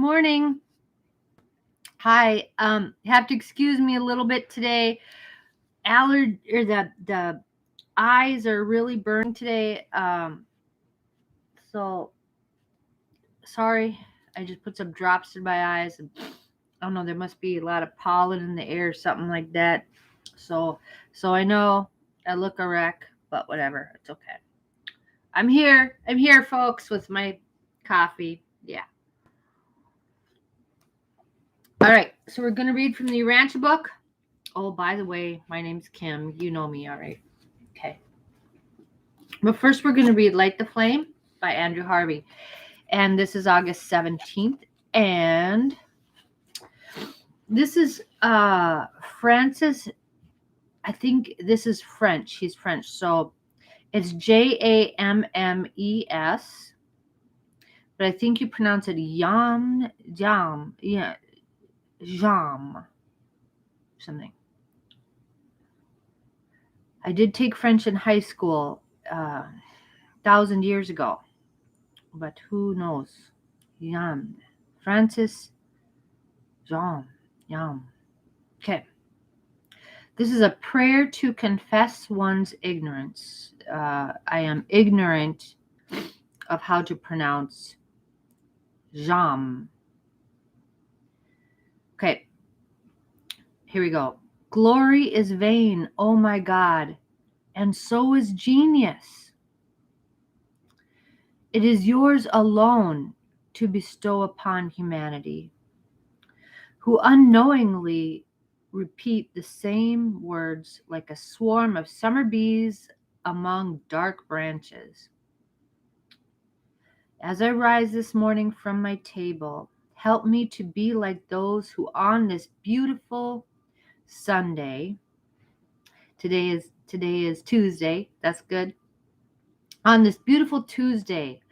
morning. Hi. Have to excuse me a little bit today. The eyes are really burning today. So sorry. I just put some drops in my eyes, and I don't know. There must be a lot of pollen in the air, something like that. So I know I look a wreck, but whatever. It's okay. I'm here. I'm here, folks, with my coffee. Yeah. All right. So we're gonna read from the Urantia book. Oh, by the way, my name's Kim. You know me, all right? Okay. But first, we're going to read Light the Flame by Andrew Harvey. And this is August 17th. And this is Francis. I think this is French. He's French. So it's Jammes. But I think you pronounce it Yam. Yeah. Jam. Something. I did take French in high school 1,000 years ago, but who knows? Yam. Francis Jean. Yam. Okay. This is a prayer to confess one's ignorance. I am ignorant of how to pronounce jam. Okay. Here we go. Glory is vain, oh my God, and so is genius. It is yours alone to bestow upon humanity, who unknowingly repeat the same words like a swarm of summer bees among dark branches. As I rise this morning from my table, help me to be like those who on this beautiful Sunday, today is Tuesday, that's good, on this beautiful Tuesday,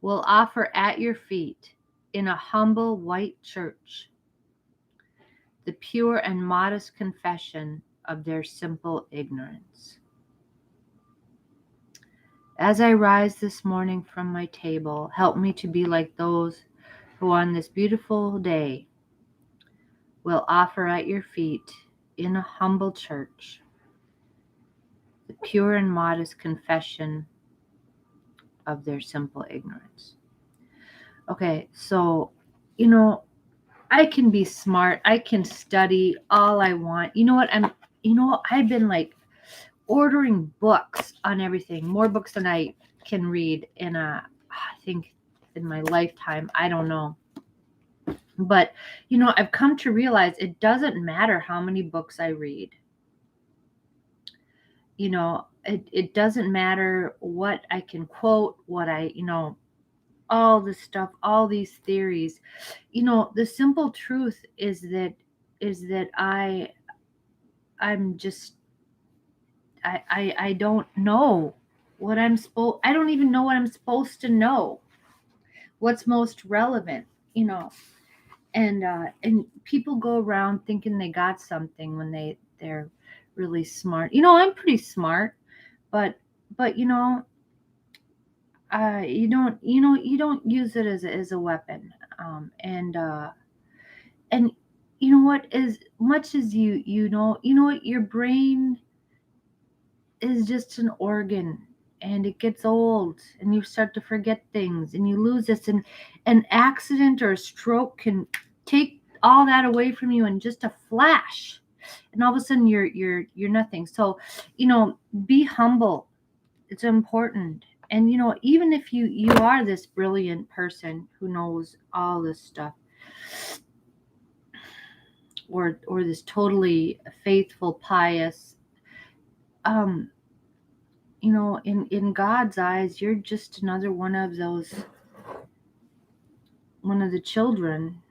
will offer at your feet in a humble white church the pure and modest confession of their simple ignorance. As I rise this morning from my table, help me to be like those who on this beautiful day will offer at your feet in a humble church the pure and modest confession of their simple ignorance. Okay, so, I can be smart. I can study all I want. You know what? I've been like ordering books on everything, more books than I can read I think in my lifetime. I don't know. But, I've come to realize it doesn't matter how many books I read. It doesn't matter what I can quote, what all this stuff, all these theories. The simple truth is that I'm just I don't know what I don't even know what I'm supposed to know. What's most relevant, and people go around thinking they got something when they're really smart. I'm pretty smart, but you don't use it as a weapon. And you know what, as much as you know what, your brain is just an organ, and it gets old and you start to forget things and you lose this, and an accident or a stroke can take all that away from you in just a flash, and all of a sudden you're nothing. So be humble. It's important. And even if you are this brilliant person who knows all this stuff, or this totally faithful, pious, in God's eyes, you're just another one of the children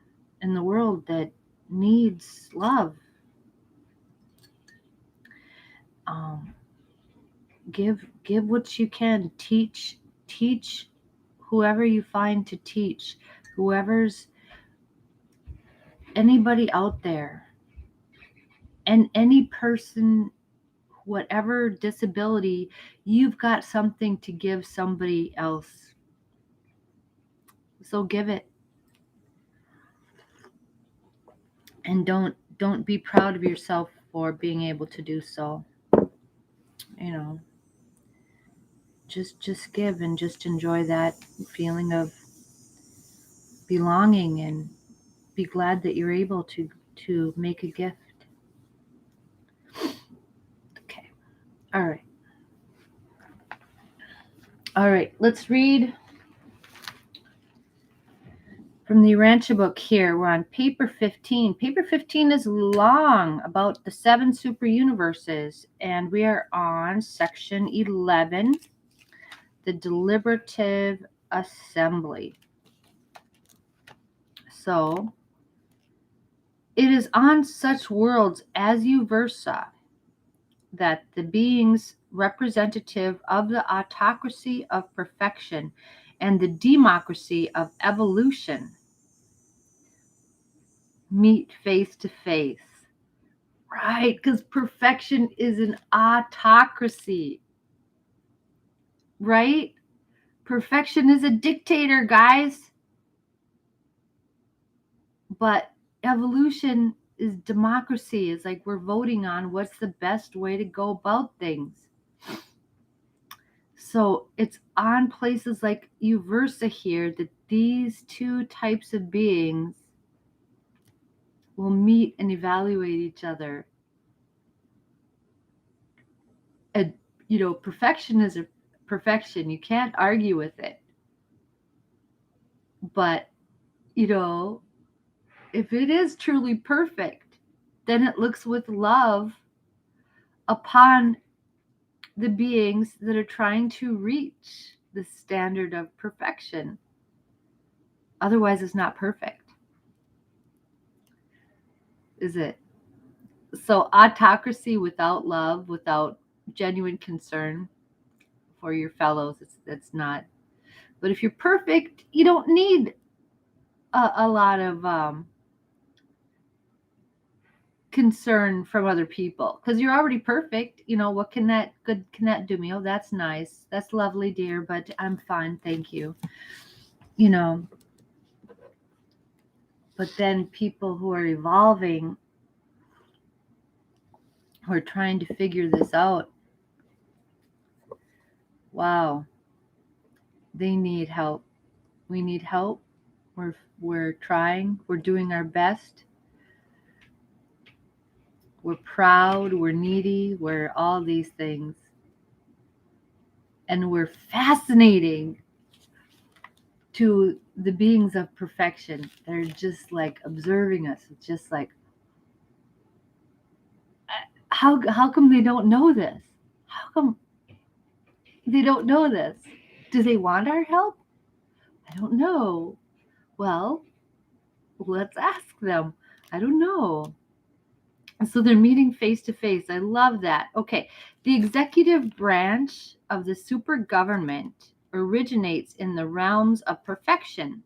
in the world that needs love. Give what you can. Teach whoever you find to teach, whoever's anybody out there, and any person, whatever disability, you've got something to give somebody else. So give it. And don't be proud of yourself for being able to do so. You know, just give and just enjoy that feeling of belonging, and be glad that you're able to make a gift. Okay. All right. All right. Let's read from the Urantia book here. We're on paper 15. Paper 15 is long, about the 7 super universes, and we are on section 11, the Deliberative Assembly. So, it is on such worlds as Uversa that the beings representative of the autocracy of perfection and the democracy of evolution meet face to face. Right, because perfection is an autocracy, right? Perfection is a dictator, guys. But evolution is democracy. It's like we're voting on what's the best way to go about things. So it's on places like Uversa here that these two types of beings will meet and evaluate each other. And, perfection is a perfection. You can't argue with it. But, if it is truly perfect, then it looks with love upon the beings that are trying to reach the standard of perfection. Otherwise, it's not perfect, is it? So, autocracy without love, without genuine concern for your fellows, it's not. But if you're perfect, you don't need a lot of concern from other people, because you're already perfect. What can that do me? Oh, that's nice, that's lovely, dear, but I'm fine, thank you. But then people who are evolving, who are trying to figure this out, wow, they need help. We need help. We're trying, we're doing our best. We're proud, we're needy, we're all these things. And we're fascinating to the beings of perfection. They're just like observing us. It's just like, how come they don't know this? How come they don't know this? Do they want our help? I don't know. Well, let's ask them. I don't know. So they're meeting face to face. I love that. Okay. The executive branch of the super government originates in the realms of perfection.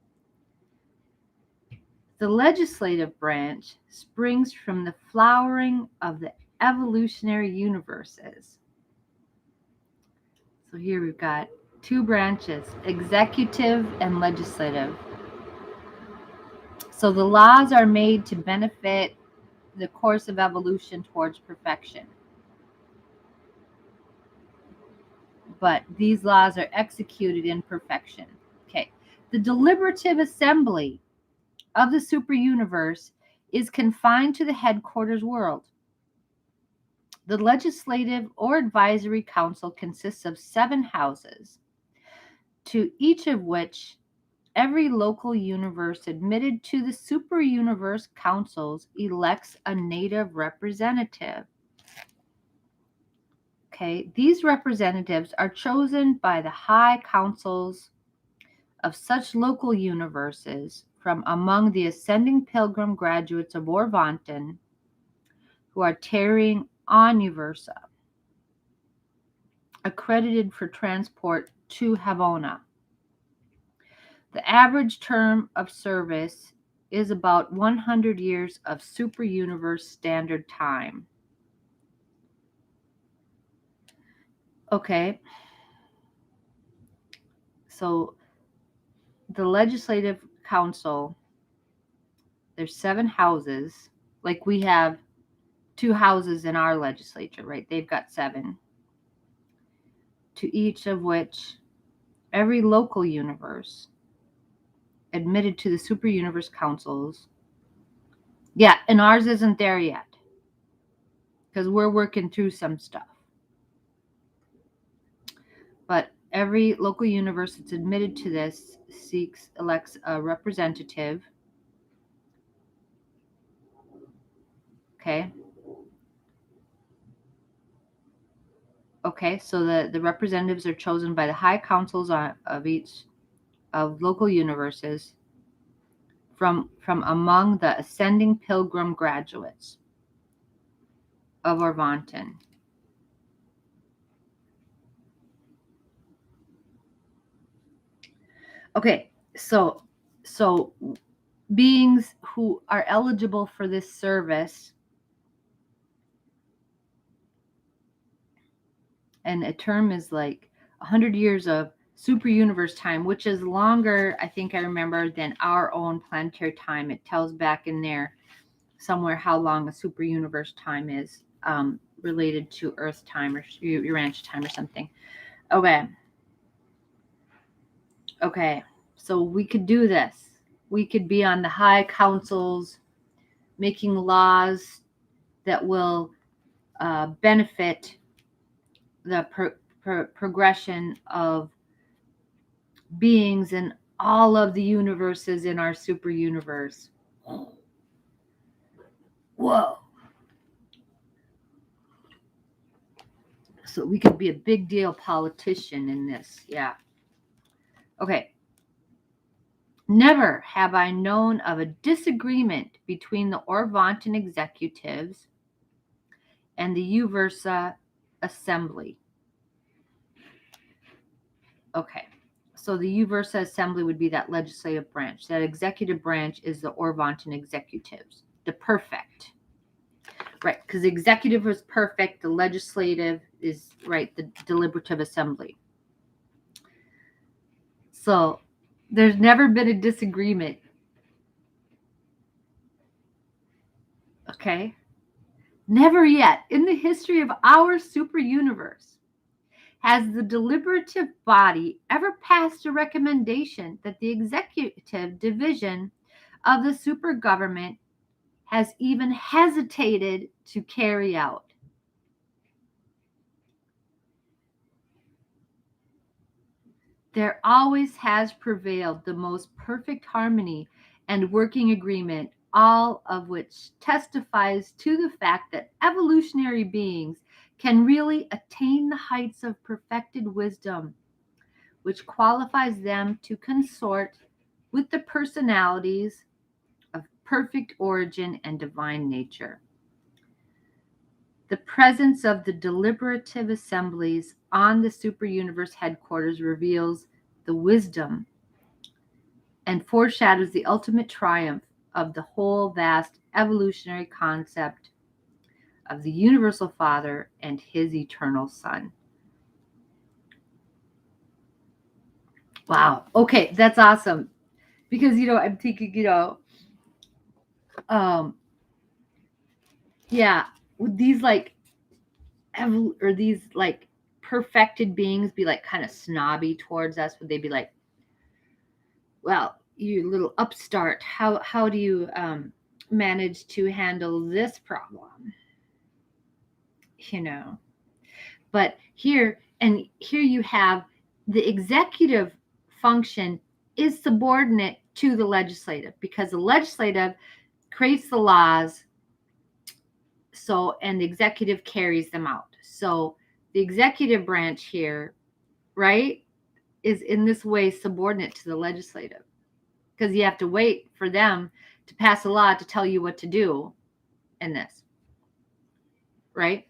The legislative branch springs from the flowering of the evolutionary universes. So here we've got two branches, executive and legislative. So the laws are made to benefit the course of evolution towards perfection. But these laws are executed in perfection. Okay. The deliberative assembly of the super universe is confined to the headquarters world. The legislative or advisory council consists of 7 houses, to each of which every local universe admitted to the super universe councils elects a native representative. Okay, these representatives are chosen by the high councils of such local universes from among the ascending pilgrim graduates of Orvanton who are tarrying on Uversa, accredited for transport to Havona. The average term of service is about 100 years of super universe standard time. Okay. So the legislative council, there's 7 houses, Like we have 2 houses in our legislature, right? They've got 7. To each of which every local universe admitted to the super universe councils. Yeah, and ours isn't there yet because we're working through some stuff. But every local universe that's admitted to this elects a representative. Okay. Okay, so the representatives are chosen by the high councils of each of local universes from among the ascending pilgrim graduates of Orvanton. Okay, so beings who are eligible for this service, and a term is like 100 years of super universe time, which is longer, I think I remember, than our own planetary time. It tells back in there somewhere how long a super universe time is, related to Earth time or Urantia time or something. Okay, so we could do this. We could be on the high councils making laws that will benefit the progression of beings in all of the universes in our super universe. Whoa. So we could be a big deal politician in this. Yeah. Okay. Never have I known of a disagreement between the Orvanton executives and the Urantia Assembly. Okay. So the Urantia Assembly would be that legislative branch. That executive branch is the Orvanton executives. The perfect. Right, because the executive was perfect. The legislative is, right, the deliberative assembly. So there's never been a disagreement. Okay? Never yet in the history of our super universe has the deliberative body ever passed a recommendation that the executive division of the super government has even hesitated to carry out. There always has prevailed the most perfect harmony and working agreement, all of which testifies to the fact that evolutionary beings can really attain the heights of perfected wisdom, which qualifies them to consort with the personalities of perfect origin and divine nature. The presence of the deliberative assemblies on the super universe headquarters reveals the wisdom and foreshadows the ultimate triumph of the whole vast evolutionary concept of the universal Father and his eternal Son. Wow. Okay, that's awesome. Because, I'm thinking, yeah, would these or these perfected beings be like kind of snobby towards us? Would they be like, well, you little upstart, how do you manage to handle this problem? But here you have the executive function is subordinate to the legislative, because the legislative creates the laws, and the executive carries them out. So the executive branch here, right, is in this way subordinate to the legislative, because you have to wait for them to pass a law to tell you what to do in this, right?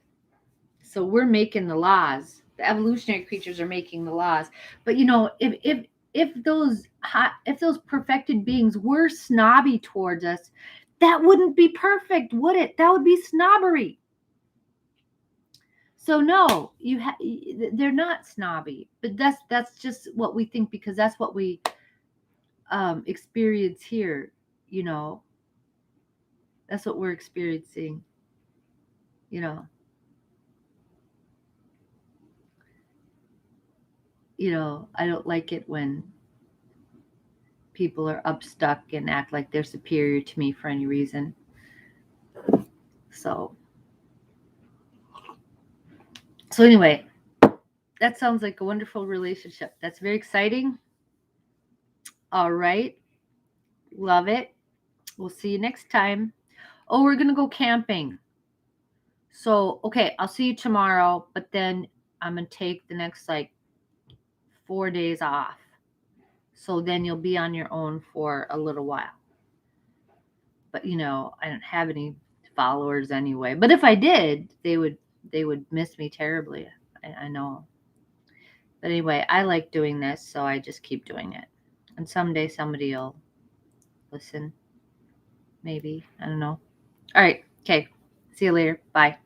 So we're making the laws. The evolutionary creatures are making the laws. But if those perfected beings were snobby towards us, that wouldn't be perfect, would it? That would be snobbery. So no, they're not snobby, but that's just what we think, because that's what we experience here. That's what we're experiencing, you know. I don't like it when people are upstuck and act like they're superior to me for any reason. So anyway, that sounds like a wonderful relationship. That's very exciting. All right. Love it. We'll see you next time. Oh, we're going to go camping. So, okay, I'll see you tomorrow, but then I'm going to take the next 4 days off. So then you'll be on your own for a little while. But I don't have any followers anyway. But if I did, they would miss me terribly. I know. But anyway, I like doing this, so I just keep doing it. And someday somebody will listen. Maybe. I don't know. All right. Okay. See you later. Bye.